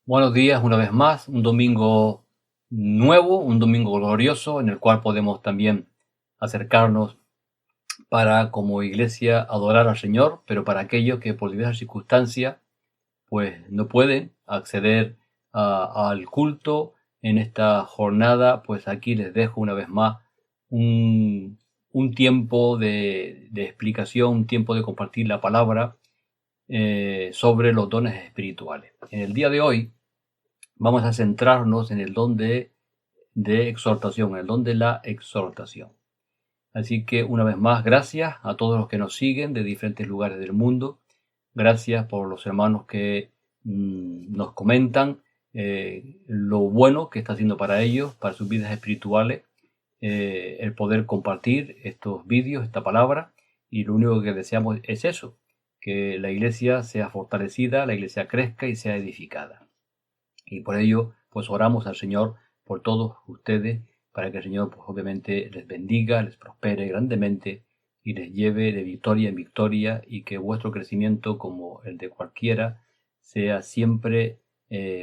Buenos días una vez más, un domingo nuevo, un domingo glorioso en el cual podemos también acercarnos para como iglesia adorar al Señor, pero para aquellos que por diversas circunstancias pues no pueden acceder al culto en esta jornada, pues aquí les dejo una vez más un, un tiempo de explicación, un tiempo de compartir la palabra sobre los dones espirituales. En el día de hoy vamos a centrarnos en el don de exhortación, el don de la exhortación. Así que una vez más, gracias a todos los que nos siguen de diferentes lugares del mundo. Gracias por los hermanos que nos comentan lo bueno que está haciendo para ellos, para sus vidas espirituales, el poder compartir estos vídeos, esta palabra. Y lo único que deseamos es eso, que la iglesia sea fortalecida, la iglesia crezca y sea edificada. Y por ello, pues oramos al Señor por todos ustedes, para que el Señor, pues obviamente, les bendiga, les prospere grandemente y les lleve de victoria en victoria, y que vuestro crecimiento, como el de cualquiera, sea siempre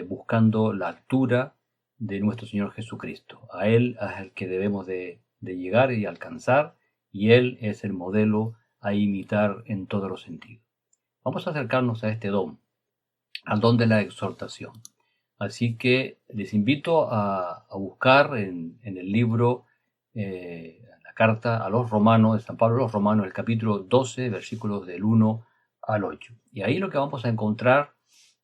buscando la altura de nuestro Señor Jesucristo. A Él es el que debemos de llegar y alcanzar, y Él es el modelo a imitar en todos los sentidos. Vamos a acercarnos a este don, al don de la exhortación. Así que les invito a buscar en el libro, la carta a los Romanos, de San Pablo a los Romanos, el capítulo 12, versículos del 1 al 8. Y ahí lo que vamos a encontrar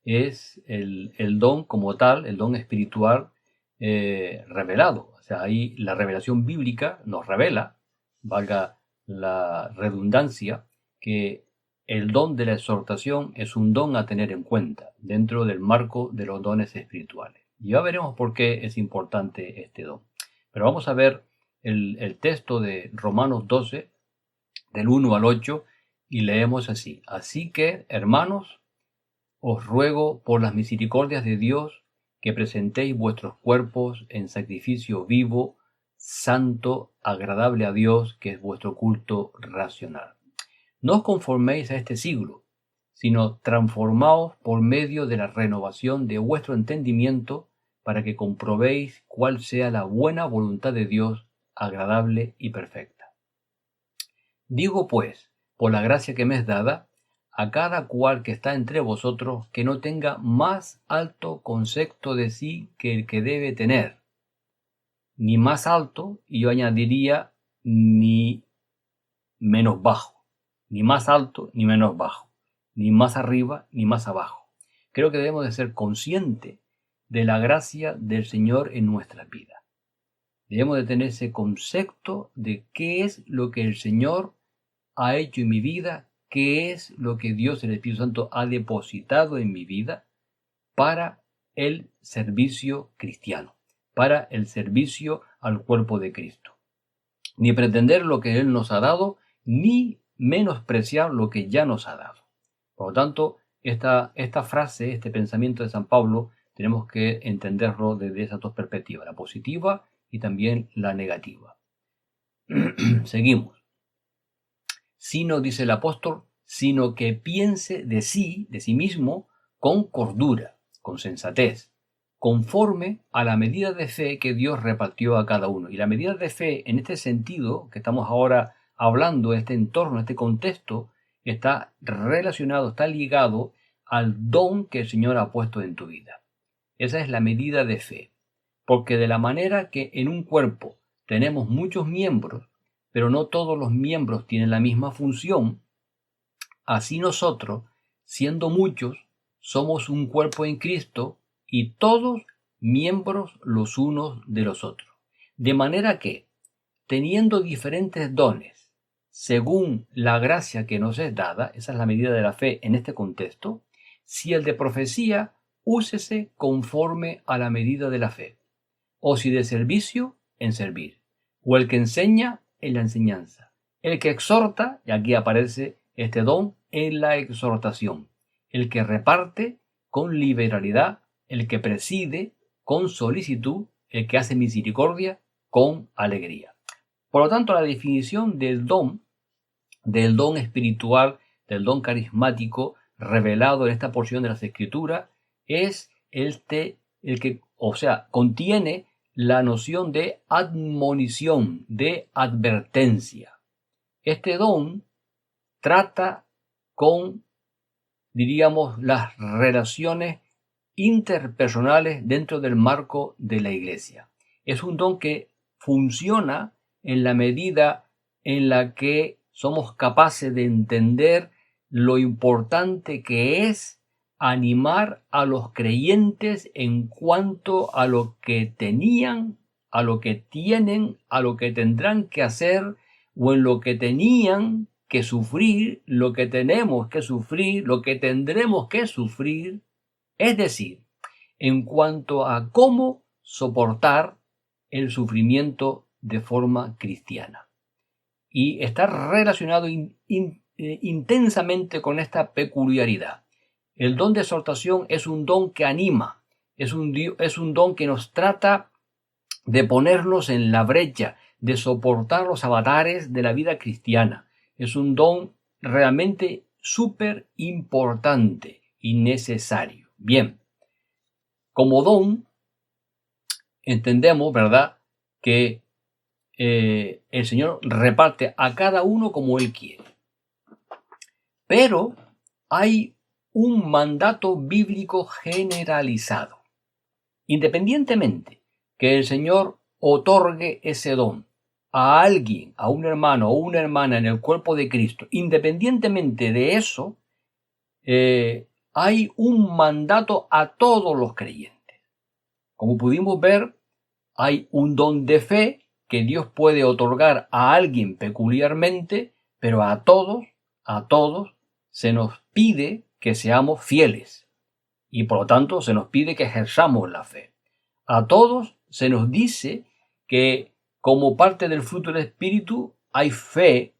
es el don como tal, el don espiritual revelado. O sea, ahí la revelación bíblica nos revela, valga la redundancia, que el don de la exhortación es un don a tener en cuenta dentro del marco de los dones espirituales. Y ya veremos por qué es importante este don. Pero vamos a ver el texto de Romanos 12, del 1 al 8, y leemos así. Así que, hermanos, os ruego por las misericordias de Dios que presentéis vuestros cuerpos en sacrificio vivo, santo, agradable a Dios, que es vuestro culto racional. No os conforméis a este siglo, sino transformaos por medio de la renovación de vuestro entendimiento, para que comprobéis cuál sea la buena voluntad de Dios, agradable y perfecta. Digo pues, por la gracia que me es dada, a cada cual que está entre vosotros, que no tenga más alto concepto de sí que el que debe tener, ni más alto, y yo añadiría, ni menos bajo, ni más alto ni menos bajo, ni más arriba ni más abajo. Creo que debemos de ser conscientes de la gracia del Señor en nuestras vidas. Debemos de tener ese concepto de qué es lo que el Señor ha hecho en mi vida, qué es lo que Dios, el Espíritu Santo, ha depositado en mi vida para el servicio cristiano, para el servicio al cuerpo de Cristo. Ni pretender lo que Él nos ha dado, ni menospreciar lo que ya nos ha dado. Por lo tanto, esta frase, este pensamiento de San Pablo, tenemos que entenderlo desde esas dos perspectivas, la positiva y también la negativa. Seguimos. Sino, dice el apóstol, sino que piense de sí mismo, con cordura, con sensatez, conforme a la medida de fe que Dios repartió a cada uno. Y la medida de fe, en este sentido que estamos ahora hablando, en este entorno, en este contexto, está relacionado, está ligado al don que el Señor ha puesto en tu vida. Esa es la medida de fe. Porque de la manera que en un cuerpo tenemos muchos miembros, pero no todos los miembros tienen la misma función, así nosotros, siendo muchos, somos un cuerpo en Cristo, y todos miembros los unos de los otros. De manera que, teniendo diferentes dones, según la gracia que nos es dada, esa es la medida de la fe en este contexto, si el de profecía, úsese conforme a la medida de la fe, o si de servicio, en servir, o el que enseña, en la enseñanza, el que exhorta, y aquí aparece este don, en la exhortación, el que reparte, con liberalidad, el que preside, con solicitud, el que hace misericordia, con alegría. Por lo tanto, la definición del don espiritual, del don carismático revelado en esta porción de las Escrituras, es contiene la noción de admonición, de advertencia. Este don trata con, diríamos, las relaciones interpersonales dentro del marco de la iglesia. Es un don que funciona en la medida en la que somos capaces de entender lo importante que es animar a los creyentes en cuanto a lo que tenían, a lo que tienen, a lo que tendrán que hacer o en lo que tenían que sufrir, lo que tenemos que sufrir, lo que tendremos que sufrir, es decir, en cuanto a cómo soportar el sufrimiento de forma cristiana. Y está relacionado intensamente con esta peculiaridad. El don de exhortación es un don que anima, es un don que nos trata de ponernos en la brecha, de soportar los avatares de la vida cristiana. Es un don realmente súper importante y necesario. Bien, como don, entendemos, ¿verdad?, que el Señor reparte a cada uno como Él quiere. Pero hay un mandato bíblico generalizado. Independientemente que el Señor otorgue ese don a alguien, a un hermano o una hermana en el cuerpo de Cristo, independientemente de eso, hay un mandato a todos los creyentes. Como pudimos ver, hay un don de fe que Dios puede otorgar a alguien peculiarmente, pero a todos se nos pide que seamos fieles y por lo tanto se nos pide que ejerzamos la fe. A todos se nos dice que como parte del fruto del Espíritu hay fe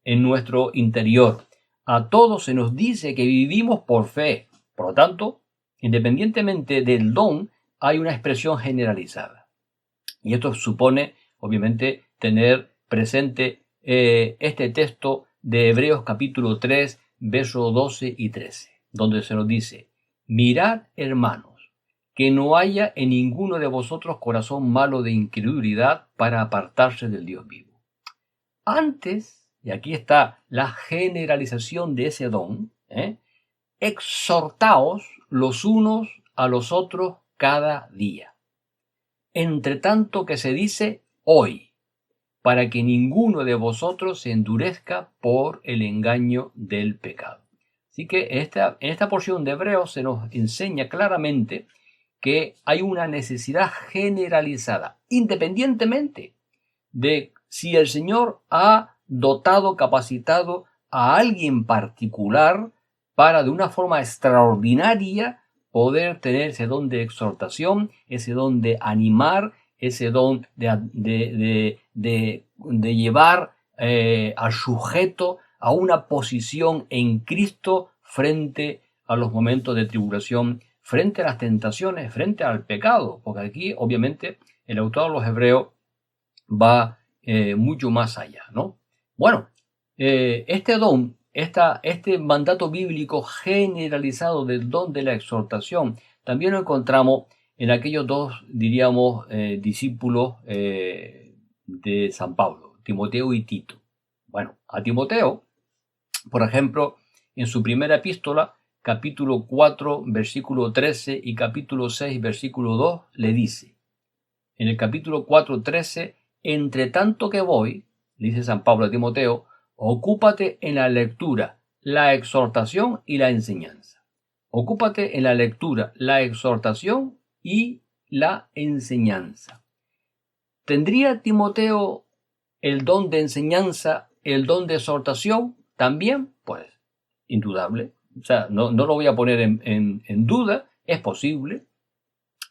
en nuestro interior. A todos se nos dice que vivimos por fe. Por lo tanto, independientemente del don, hay una expresión generalizada. Y esto supone, obviamente, tener presente este texto de Hebreos capítulo 3, versos 12 y 13, donde se nos dice: mirad, hermanos, que no haya en ninguno de vosotros corazón malo de incredulidad para apartarse del Dios vivo. Antes, y aquí está la generalización de ese don, exhortaos los unos a los otros cada día, entre tanto que se dice hoy, para que ninguno de vosotros se endurezca por el engaño del pecado. Así que en esta porción de Hebreos se nos enseña claramente que hay una necesidad generalizada, independientemente de si el Señor ha dotado, capacitado a alguien particular para de una forma extraordinaria poder tener ese don de exhortación, ese don de animar, ese don de llevar al sujeto a una posición en Cristo frente a los momentos de tribulación, frente a las tentaciones, frente al pecado, porque aquí obviamente el autor de los Hebreos va mucho más allá, ¿no? Bueno, este don, este mandato bíblico generalizado del don de la exhortación, también lo encontramos en aquellos dos, diríamos, discípulos de San Pablo, Timoteo y Tito. Bueno, a Timoteo, por ejemplo, en su primera epístola, capítulo 4, versículo 13 y capítulo 6, versículo 2, le dice, en el capítulo 4, 13, entre tanto que voy, dice San Pablo a Timoteo, ocúpate en la lectura, la exhortación y la enseñanza. Ocúpate en la lectura, la exhortación y la enseñanza. ¿Tendría Timoteo el don de enseñanza, el don de exhortación también? Pues, indudable. O sea, no lo voy a poner en duda, es posible.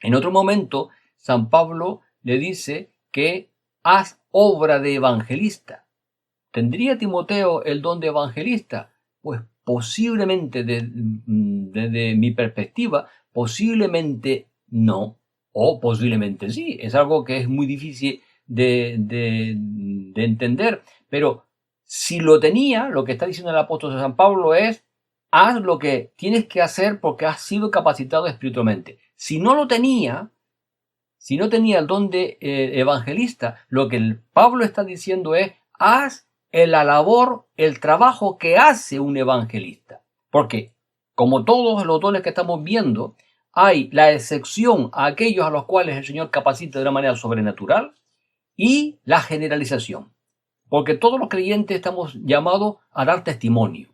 En otro momento, San Pablo le dice que haz obra de evangelista. ¿Tendría Timoteo el don de evangelista? Pues posiblemente, desde mi perspectiva, posiblemente no, o posiblemente sí. Es algo que es muy difícil de entender, pero si lo tenía, lo que está diciendo el apóstol San Pablo es: haz lo que tienes que hacer porque has sido capacitado espiritualmente. Si no lo tenía, si no tenía el don de evangelista, lo que el Pablo está diciendo es, haz la labor, el trabajo que hace un evangelista. Porque, como todos los dones que estamos viendo, hay la excepción a aquellos a los cuales el Señor capacita de una manera sobrenatural y la generalización. Porque todos los creyentes estamos llamados a dar testimonio.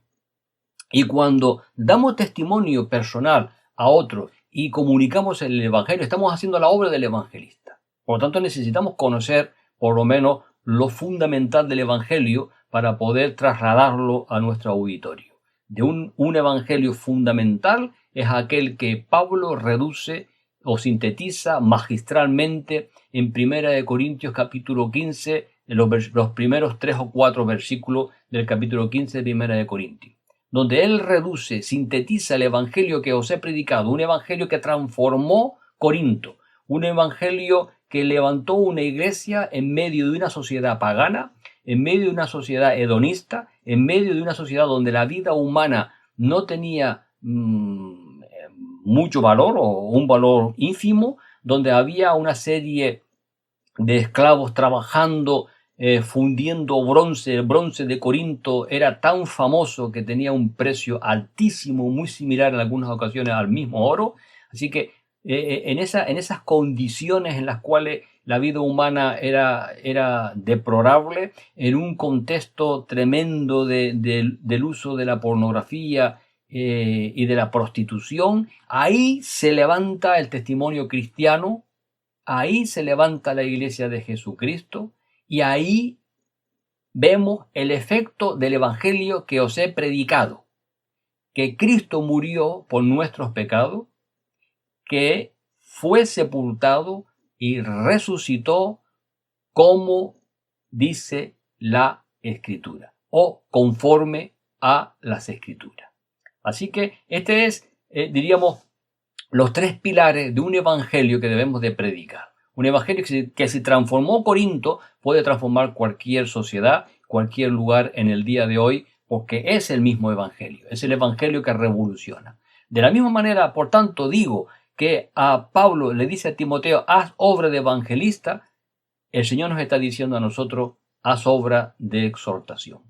Y cuando damos testimonio personal a otros y comunicamos el Evangelio, estamos haciendo la obra del evangelista. Por lo tanto, necesitamos conocer por lo menos lo fundamental del Evangelio para poder trasladarlo a nuestro auditorio. De un Evangelio fundamental es aquel que Pablo reduce o sintetiza magistralmente en 1 Corintios capítulo 15, en los primeros 3 o 4 versículos del capítulo 15 de 1 Corintios, donde él reduce, sintetiza el evangelio que os he predicado, un evangelio que transformó Corinto, un evangelio que levantó una iglesia en medio de una sociedad pagana, en medio de una sociedad hedonista, en medio de una sociedad donde la vida humana no tenía mucho valor o un valor ínfimo, donde había una serie de esclavos trabajando fundiendo bronce. El bronce de Corinto era tan famoso que tenía un precio altísimo, muy similar en algunas ocasiones al mismo oro. Así que en esas condiciones en las cuales la vida humana era deplorable, en un contexto tremendo del uso de la pornografía y de la prostitución, ahí se levanta el testimonio cristiano, ahí se levanta la iglesia de Jesucristo, y ahí vemos el efecto del evangelio que os he predicado, que Cristo murió por nuestros pecados, que fue sepultado y resucitó como dice la Escritura, o conforme a las Escrituras. Así que este es, diríamos, los 3 pilares de un evangelio que debemos de predicar. Un evangelio que si transformó Corinto, puede transformar cualquier sociedad, cualquier lugar en el día de hoy, porque es el mismo evangelio, es el evangelio que revoluciona. De la misma manera, por tanto, digo que a Pablo le dice a Timoteo, haz obra de evangelista, el Señor nos está diciendo a nosotros, haz obra de exhortación.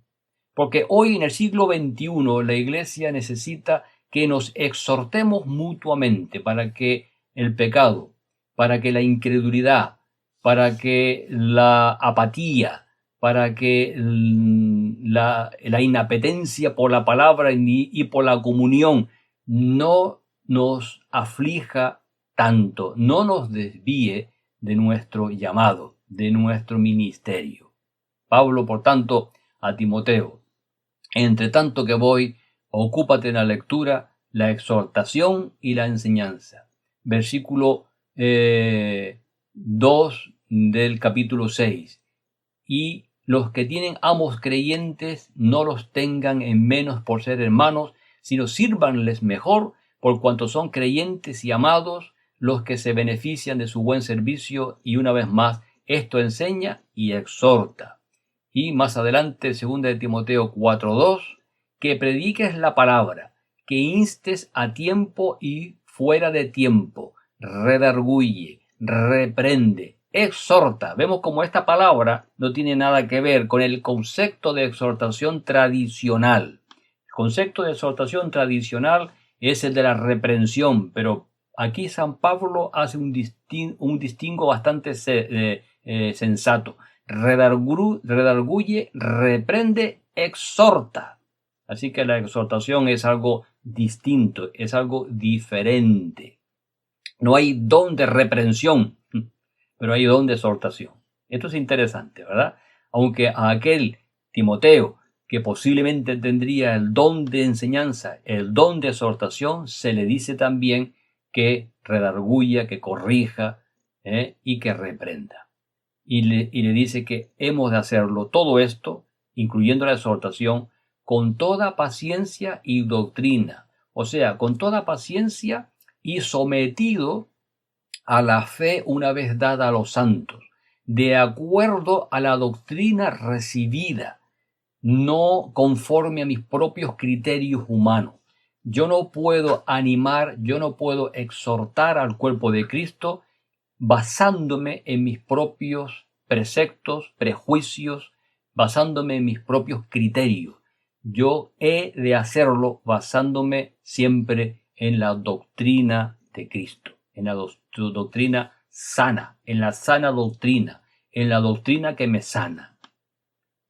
Porque hoy en el siglo XXI la iglesia necesita que nos exhortemos mutuamente para que el pecado, para que la incredulidad, para que la apatía, para que la inapetencia por la palabra y por la comunión no nos aflija tanto, no nos desvíe de nuestro llamado, de nuestro ministerio. Pablo, por tanto, a Timoteo, entre tanto que voy, ocúpate en la lectura, la exhortación y la enseñanza. Versículo 2 del capítulo 6. Y los que tienen amos creyentes no los tengan en menos por ser hermanos, sino sírvanles mejor por cuanto son creyentes y amados los que se benefician de su buen servicio. Y una vez más, esto enseña y exhorta. Y más adelante, 2 de Timoteo 4:2, que prediques la palabra, que instes a tiempo y fuera de tiempo, redarguye, reprende, exhorta. Vemos como esta palabra no tiene nada que ver con el concepto de exhortación tradicional. El concepto de exhortación tradicional es el de la reprensión, pero aquí San Pablo hace un distingo bastante sensato. Redarguye, reprende, exhorta. Así que la exhortación es algo distinto, es algo diferente. No hay don de reprensión, pero hay don de exhortación. Esto es interesante, ¿verdad? Aunque a aquel Timoteo que posiblemente tendría el don de enseñanza, el don de exhortación, se le dice también que redarguya, que corrija y que reprenda. Y le dice que hemos de hacerlo todo esto, incluyendo la exhortación, con toda paciencia y doctrina. O sea, con toda paciencia y sometido a la fe una vez dada a los santos, de acuerdo a la doctrina recibida, no conforme a mis propios criterios humanos, Yo no puedo animar, yo no puedo exhortar al cuerpo de Cristo basándome en mis propios preceptos, prejuicios, basándome en mis propios criterios. Yo he de hacerlo basándome siempre en la doctrina de Cristo, en la doctrina sana, en la sana doctrina, en la doctrina que me sana.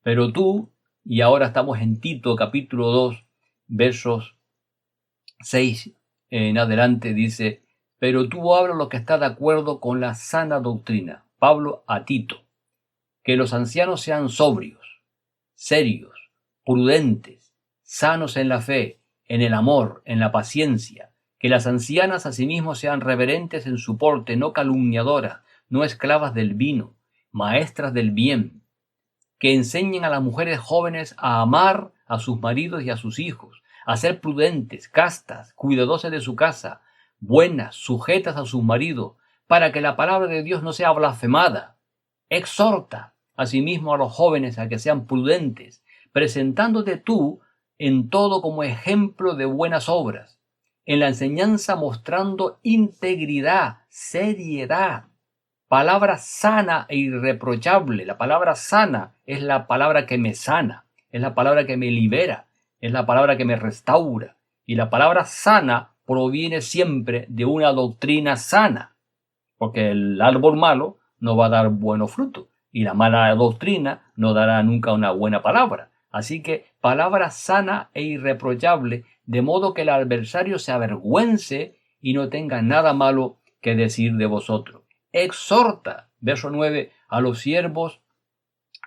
Pero tú, y ahora estamos en Tito capítulo 2, versos 6 en adelante, dice: pero tú habla lo que está de acuerdo con la sana doctrina. Pablo a Tito: que los ancianos sean sobrios, serios, prudentes, sanos en la fe, en el amor, en la paciencia, que las ancianas asimismo sean reverentes en su porte, no calumniadoras, no esclavas del vino, maestras del bien, que enseñen a las mujeres jóvenes a amar a sus maridos y a sus hijos, a ser prudentes, castas, cuidadosas de su casa, buenas, sujetas a sus maridos, para que la palabra de Dios no sea blasfemada. Exhorta asimismo a los jóvenes a que sean prudentes, presentándote tú en todo como ejemplo de buenas obras, en la enseñanza mostrando integridad, seriedad, palabra sana e irreprochable. La palabra sana es la palabra que me sana, es la palabra que me libera, es la palabra que me restaura. Y la palabra sana proviene siempre de una doctrina sana, porque el árbol malo no va a dar buenos frutos y la mala doctrina no dará nunca una buena palabra. Así que palabra sana e irreprochable, de modo que el adversario se avergüence y no tenga nada malo que decir de vosotros. Exhorta, verso 9, a los siervos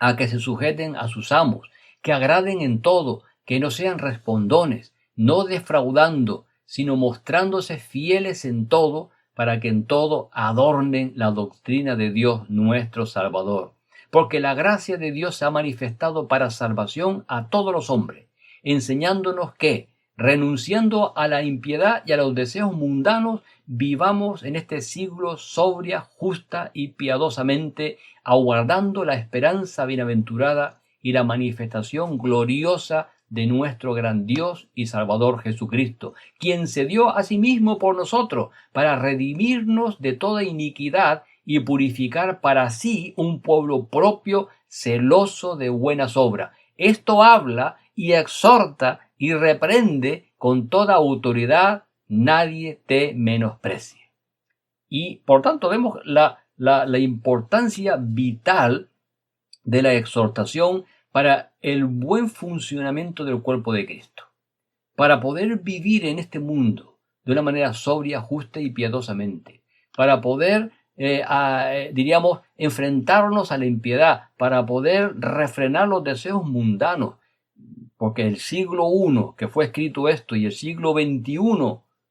a que se sujeten a sus amos, que agraden en todo, que no sean respondones, no defraudando, sino mostrándose fieles en todo, para que en todo adornen la doctrina de Dios nuestro Salvador. Porque la gracia de Dios se ha manifestado para salvación a todos los hombres, enseñándonos que, renunciando a la impiedad y a los deseos mundanos, vivamos en este siglo sobria, justa y piadosamente, aguardando la esperanza bienaventurada y la manifestación gloriosa de nuestro gran Dios y Salvador Jesucristo, quien se dio a sí mismo por nosotros para redimirnos de toda iniquidad y purificar para sí un pueblo propio, celoso de buenas obras. Esto habla y exhorta y reprende con toda autoridad, nadie te menosprecie. Y por tanto vemos la importancia vital de la exhortación para el buen funcionamiento del cuerpo de Cristo, para poder vivir en este mundo de una manera sobria, justa y piadosamente, para poder, diríamos, enfrentarnos a la impiedad, para poder refrenar los deseos mundanos, porque el siglo I que fue escrito esto y el siglo XXI,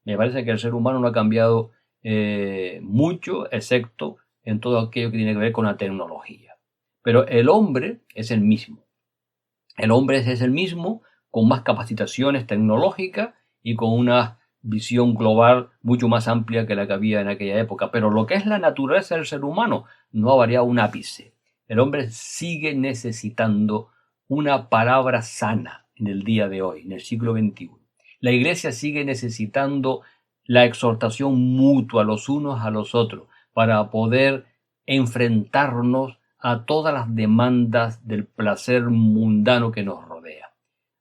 me parece que el ser humano no ha cambiado mucho, excepto en todo aquello que tiene que ver con la tecnología. Pero el hombre es el mismo. El hombre es el mismo, con más capacitaciones tecnológicas y con una visión global mucho más amplia que la que había en aquella época. Pero lo que es la naturaleza del ser humano no ha variado un ápice. El hombre sigue necesitando una palabra sana en el día de hoy, en el siglo XXI. La iglesia sigue necesitando la exhortación mutua los unos a los otros para poder enfrentarnos a todas las demandas del placer mundano que nos rodea.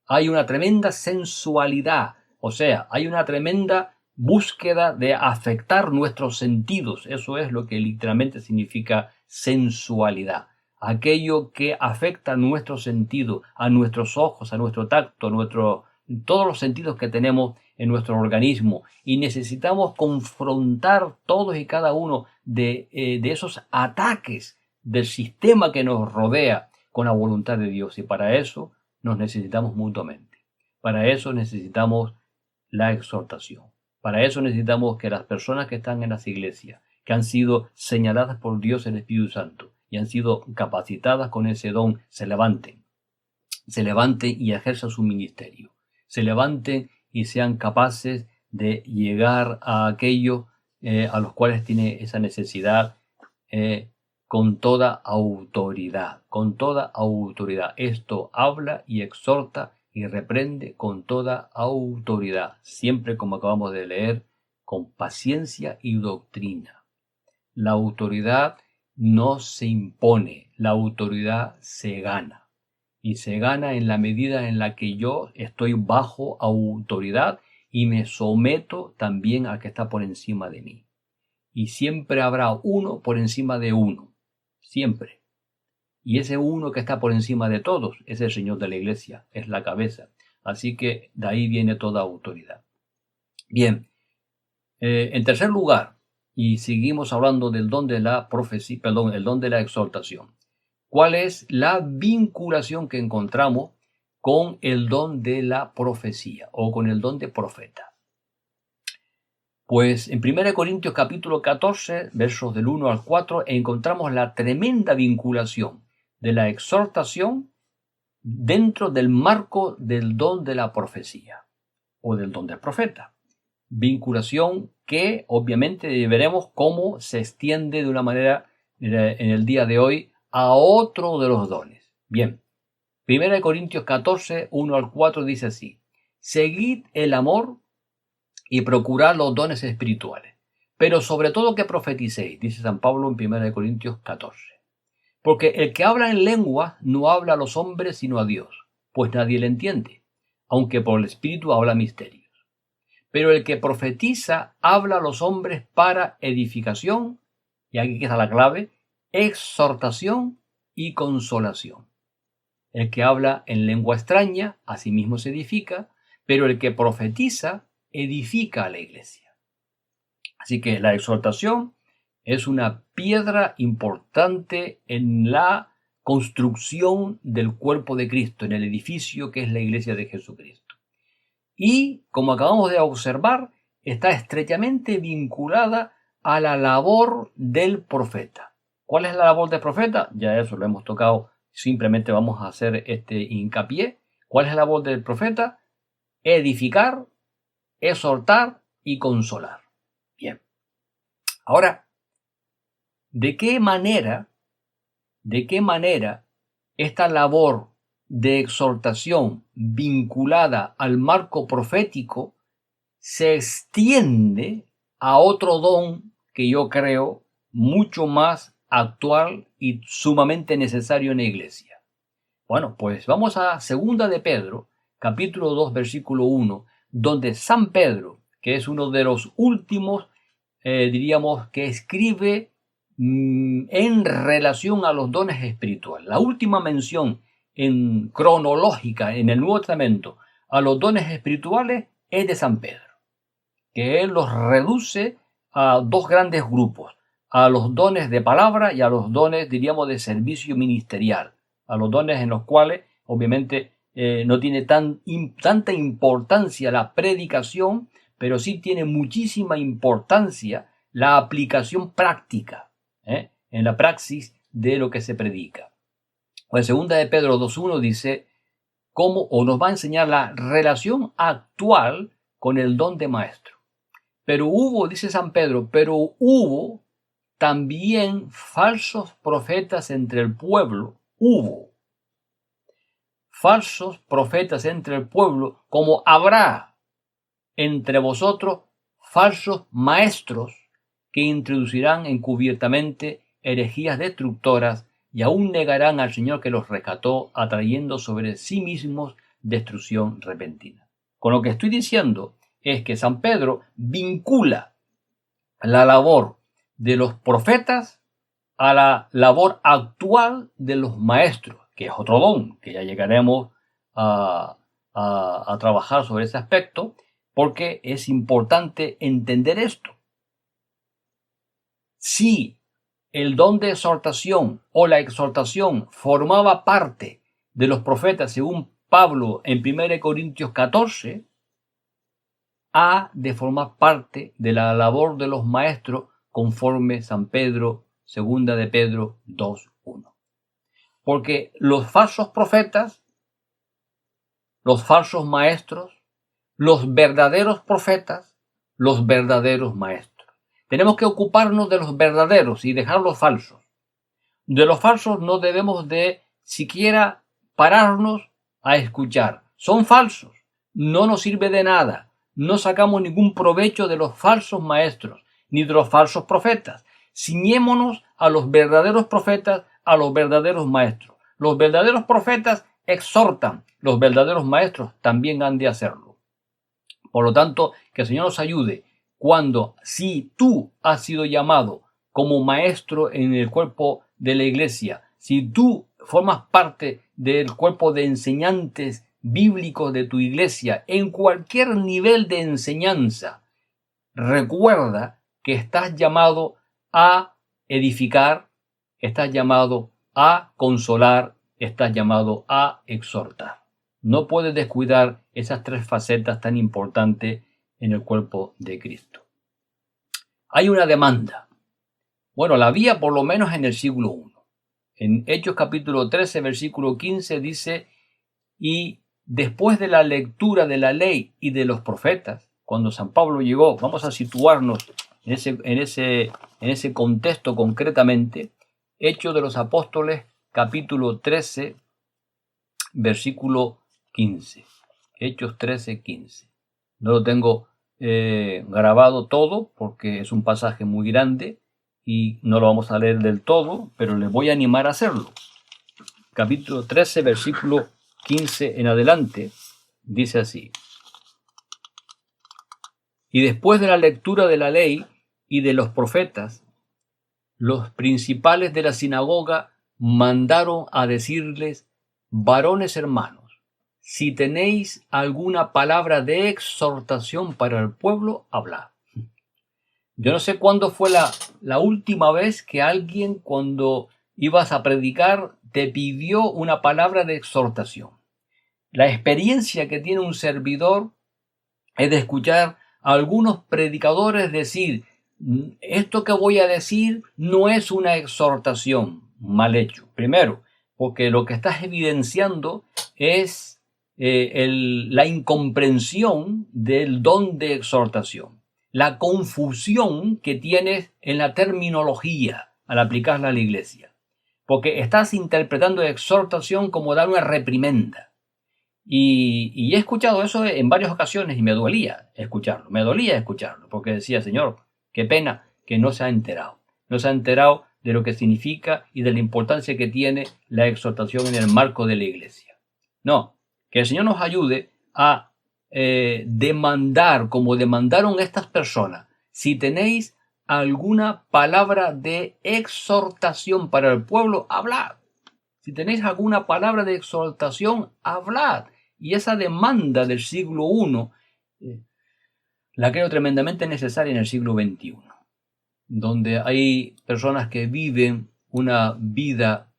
Hay una tremenda sensualidad, o sea, hay una tremenda búsqueda de afectar nuestros sentidos. Eso es lo que literalmente significa sensualidad. Aquello que afecta nuestros sentidos, a nuestros ojos, a nuestro tacto, todos los sentidos que tenemos en nuestro organismo, y necesitamos confrontar todos y cada uno de esos ataques del sistema que nos rodea con la voluntad de Dios, y para eso nos necesitamos mutuamente. Para eso necesitamos la exhortación. Para eso necesitamos que las personas que están en las iglesias, que han sido señaladas por Dios el Espíritu Santo y han sido capacitadas con ese don, se levanten y ejerzan su ministerio. Se levanten y sean capaces de llegar a aquellos a los cuales tiene esa necesidad, con toda autoridad, con toda autoridad. Esto habla y exhorta y reprende con toda autoridad, siempre como acabamos de leer, con paciencia y doctrina. La autoridad no se impone, la autoridad se gana. Y se gana en la medida en la que yo estoy bajo autoridad y me someto también al que está por encima de mí. Y siempre habrá uno por encima de uno, siempre. Y ese uno que está por encima de todos es el Señor de la Iglesia, es la cabeza. Así que de ahí viene toda autoridad. Bien, en tercer lugar, y seguimos hablando del don de la profecía, perdón, el don de la exhortación. ¿Cuál es la vinculación que encontramos con el don de la profecía o con el don de profeta? Pues en 1 Corintios capítulo 14, versos del 1 al 4, encontramos la tremenda vinculación de la exhortación dentro del marco del don de la profecía o del don del profeta. Vinculación que obviamente veremos cómo se extiende de una manera en el día de hoy a otro de los dones. Bien, 1 Corintios 14, 1 al 4 dice así: seguid el amor y procurad los dones espirituales, pero sobre todo que profeticéis, dice San Pablo en 1 Corintios 14. Porque el que habla en lengua no habla a los hombres sino a Dios, pues nadie le entiende, aunque por el Espíritu habla misterios. Pero el que profetiza habla a los hombres para edificación, y aquí está la clave, exhortación y consolación. El que habla en lengua extraña, a sí mismo se edifica, pero el que profetiza edifica a la iglesia. Así que la exhortación es una piedra importante en la construcción del cuerpo de Cristo, en el edificio que es la iglesia de Jesucristo. Y, como acabamos de observar, está estrechamente vinculada a la labor del profeta. ¿Cuál es la labor del profeta? Ya eso lo hemos tocado, simplemente vamos a hacer este hincapié. ¿Cuál es la labor del profeta? Edificar, exhortar y consolar. Bien. Ahora, ¿de qué manera esta labor de exhortación vinculada al marco profético se extiende a otro don que yo creo mucho más actual y sumamente necesario en la iglesia? Bueno, pues vamos a 2 de Pedro, capítulo 2, versículo 1, donde San Pedro, que es uno de los últimos, diríamos, que escribe en relación a los dones espirituales. La última mención cronológica en el Nuevo Testamento a los dones espirituales es de San Pedro, que él los reduce a dos grandes grupos: a los dones de palabra y a los dones, diríamos, de servicio ministerial, a los dones en los cuales obviamente no tiene tanta importancia la predicación, pero sí tiene muchísima importancia la aplicación práctica, en la praxis de lo que se predica. En 2 de Pedro 2.1 dice cómo, o nos va a enseñar la relación actual con el don de maestro. Pero hubo, dice San Pedro, pero hubo también falsos profetas entre el pueblo. Hubo falsos profetas entre el pueblo, como habrá entre vosotros falsos maestros que introducirán encubiertamente herejías destructoras y aún negarán al Señor que los rescató, atrayendo sobre sí mismos destrucción repentina. Con lo que estoy diciendo es que San Pedro vincula la labor de los profetas a la labor actual de los maestros, que es otro don, que ya llegaremos a trabajar sobre ese aspecto, porque es importante entender esto. Si el don de exhortación o la exhortación formaba parte de los profetas, según Pablo en 1 Corintios 14, ha de formar parte de la labor de los maestros, conforme San Pedro, 2 de Pedro 2.1. Porque los falsos profetas, los falsos maestros, los verdaderos profetas, los verdaderos maestros. Tenemos que ocuparnos de los verdaderos y dejar los falsos. De los falsos no debemos de siquiera pararnos a escuchar. son falsos, no nos sirve de nada, no sacamos ningún provecho de los falsos maestros, ni de los falsos profetas. Ciñémonos a los verdaderos profetas, a los verdaderos maestros. Los verdaderos profetas exhortan, los verdaderos maestros también han de hacerlo. Por lo tanto, que el Señor nos ayude cuando, si tú has sido llamado como maestro en el cuerpo de la iglesia, si tú formas parte del cuerpo de enseñantes bíblicos de tu iglesia, en cualquier nivel de enseñanza, recuerda que estás llamado a edificar, estás llamado a consolar, estás llamado a exhortar. No puedes descuidar esas tres facetas tan importantes en el cuerpo de Cristo. Hay una demanda. Bueno, la había por lo menos en el siglo I. En Hechos capítulo 13, versículo 15 dice: y después de la lectura de la ley y de los profetas, cuando San Pablo llegó, vamos a situarnos en ese contexto concretamente, Hechos de los Apóstoles capítulo 13, versículo 15. Hechos 13, 15. No lo tengo grabado todo porque es un pasaje muy grande y no lo vamos a leer del todo, pero les voy a animar a hacerlo. Capítulo 13, versículo 15 en adelante, dice así: y después de la lectura de la ley y de los profetas, los principales de la sinagoga mandaron a decirles: varones hermanos, si tenéis alguna palabra de exhortación para el pueblo, hablad. Yo no sé cuándo fue la última vez que alguien, cuando ibas a predicar, te pidió una palabra de exhortación. La experiencia que tiene un servidor es de escuchar a algunos predicadores decir: esto que voy a decir no es una exhortación. Mal hecho. Primero, porque lo que estás evidenciando es la incomprensión del don de exhortación, la confusión que tienes en la terminología al aplicarla a la iglesia, porque estás interpretando exhortación como dar una reprimenda. Y he escuchado eso en varias ocasiones y me dolía escucharlo, porque decía: Señor, qué pena que no se ha enterado de lo que significa y de la importancia que tiene la exhortación en el marco de la iglesia. No, que el Señor nos ayude a demandar, como demandaron estas personas: si tenéis alguna palabra de exhortación para el pueblo, hablad. Si tenéis alguna palabra de exhortación, hablad. Y esa demanda del siglo I la creo tremendamente necesaria en el siglo XXI, donde hay personas que viven una vida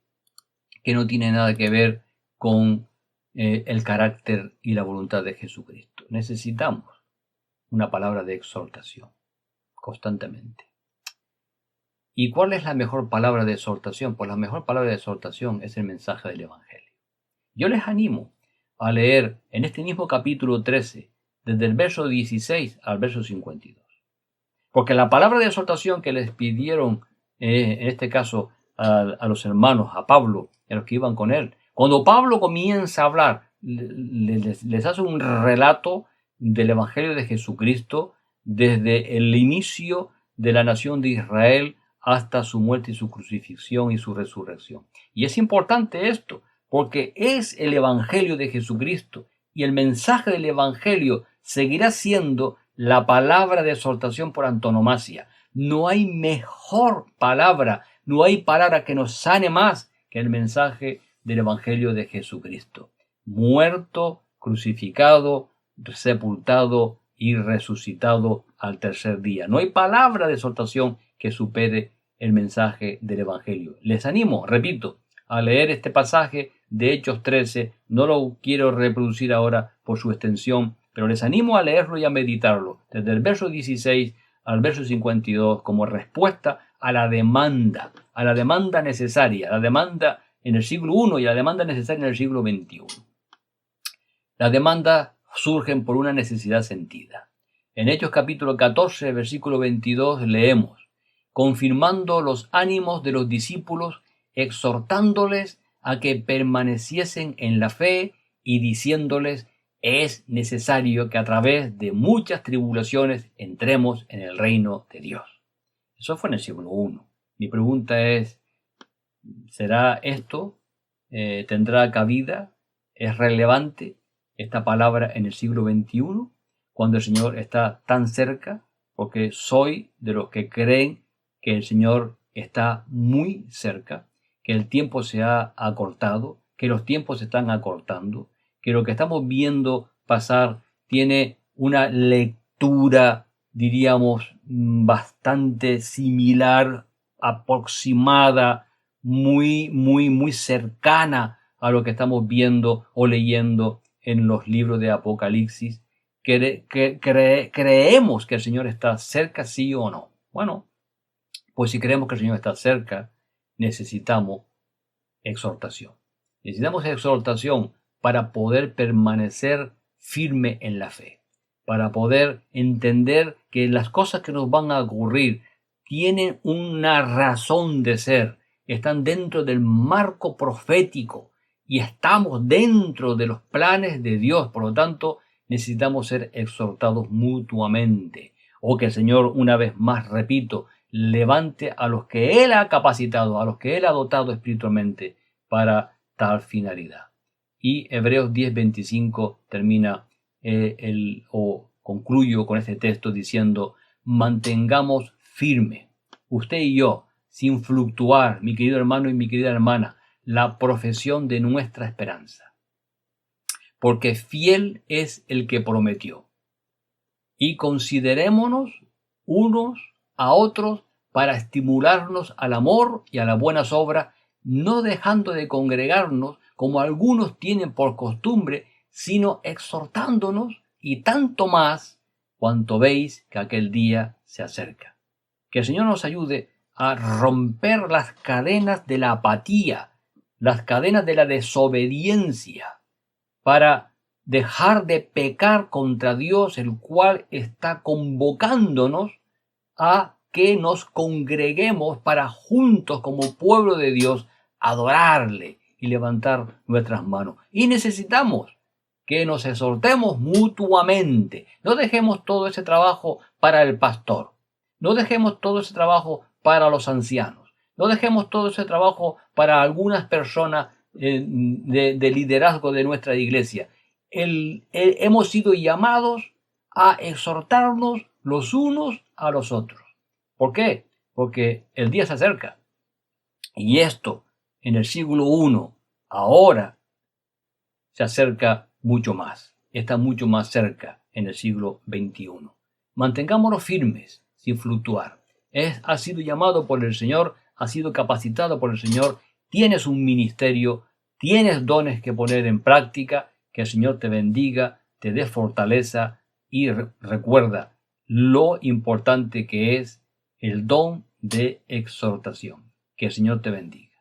que no tiene nada que ver con el carácter y la voluntad de Jesucristo. Necesitamos una palabra de exhortación constantemente. ¿Y cuál es la mejor palabra de exhortación? Pues la mejor palabra de exhortación es el mensaje del Evangelio. Yo les animo a leer en este mismo capítulo 13, desde el verso 16 al verso 52. Porque la palabra de exhortación que les pidieron, en este caso a los hermanos, a Pablo y a los que iban con él, cuando Pablo comienza a hablar, les hace un relato del Evangelio de Jesucristo desde el inicio de la nación de Israel hasta su muerte y su crucifixión y su resurrección. Y es importante esto, porque es el Evangelio de Jesucristo y el mensaje del Evangelio seguirá siendo la palabra de exhortación por antonomasia. No hay mejor palabra, no hay palabra que nos sane más que el mensaje del Evangelio de Jesucristo. Muerto, crucificado, sepultado y resucitado al tercer día. No hay palabra de exhortación que supere el mensaje del Evangelio. Les animo, repito, a leer este pasaje de Hechos 13. No lo quiero reproducir ahora por su extensión, pero les animo a leerlo y a meditarlo, desde el verso 16 al verso 52, como respuesta a la demanda necesaria, la demanda en el siglo I y la demanda necesaria en el siglo XXI. Las demandas surgen por una necesidad sentida. En Hechos capítulo 14, versículo 22 leemos: confirmando los ánimos de los discípulos, exhortándoles a que permaneciesen en la fe y diciéndoles es necesario que a través de muchas tribulaciones entremos en el reino de Dios. Eso fue en el siglo I. Mi pregunta es, ¿será esto? ¿Tendrá cabida? ¿Es relevante esta palabra en el siglo XXI? Cuando el Señor está tan cerca, porque soy de los que creen que el Señor está muy cerca, que el tiempo se ha acortado, que los tiempos se están acortando, que lo que estamos viendo pasar tiene una lectura, diríamos, bastante similar, aproximada, muy cercana a lo que estamos viendo o leyendo en los libros de Apocalipsis. ¿Creemos que el Señor está cerca, sí o no? Bueno, pues si creemos que el Señor está cerca, necesitamos exhortación. Necesitamos exhortación para poder permanecer firme en la fe, para poder entender que las cosas que nos van a ocurrir tienen una razón de ser, están dentro del marco profético y estamos dentro de los planes de Dios. Por lo tanto, necesitamos ser exhortados mutuamente, o que el Señor, una vez más, repito, levante a los que Él ha capacitado, a los que Él ha dotado espiritualmente para tal finalidad. Y Hebreos 10:25 termina o concluyo con este texto diciendo: mantengamos firme, usted y yo, sin fluctuar, mi querido hermano y mi querida hermana, la profesión de nuestra esperanza. Porque fiel es el que prometió. Y considerémonos unos a otros para estimularnos al amor y a las buenas obras, no dejando de congregarnos como algunos tienen por costumbre, sino exhortándonos, y tanto más cuanto veis que aquel día se acerca. Que el Señor nos ayude a romper las cadenas de la apatía, las cadenas de la desobediencia, para dejar de pecar contra Dios, el cual está convocándonos a que nos congreguemos para juntos como pueblo de Dios adorarle y levantar nuestras manos. Y necesitamos que nos exhortemos mutuamente. No dejemos todo ese trabajo para el pastor. No dejemos todo ese trabajo para los ancianos. No dejemos todo ese trabajo para algunas personas de liderazgo de nuestra iglesia. Hemos sido llamados a exhortarnos los unos a los otros. ¿Por qué? Porque el día se acerca. Y esto, en el siglo I, ahora, se acerca mucho más. Está mucho más cerca en el siglo XXI. Mantengámonos firmes, sin fluctuar. Ha sido llamado por el Señor, ha sido capacitado por el Señor, tienes un ministerio, tienes dones que poner en práctica. Que el Señor te bendiga, te dé fortaleza y recuerda lo importante que es el don de exhortación. Que el Señor te bendiga.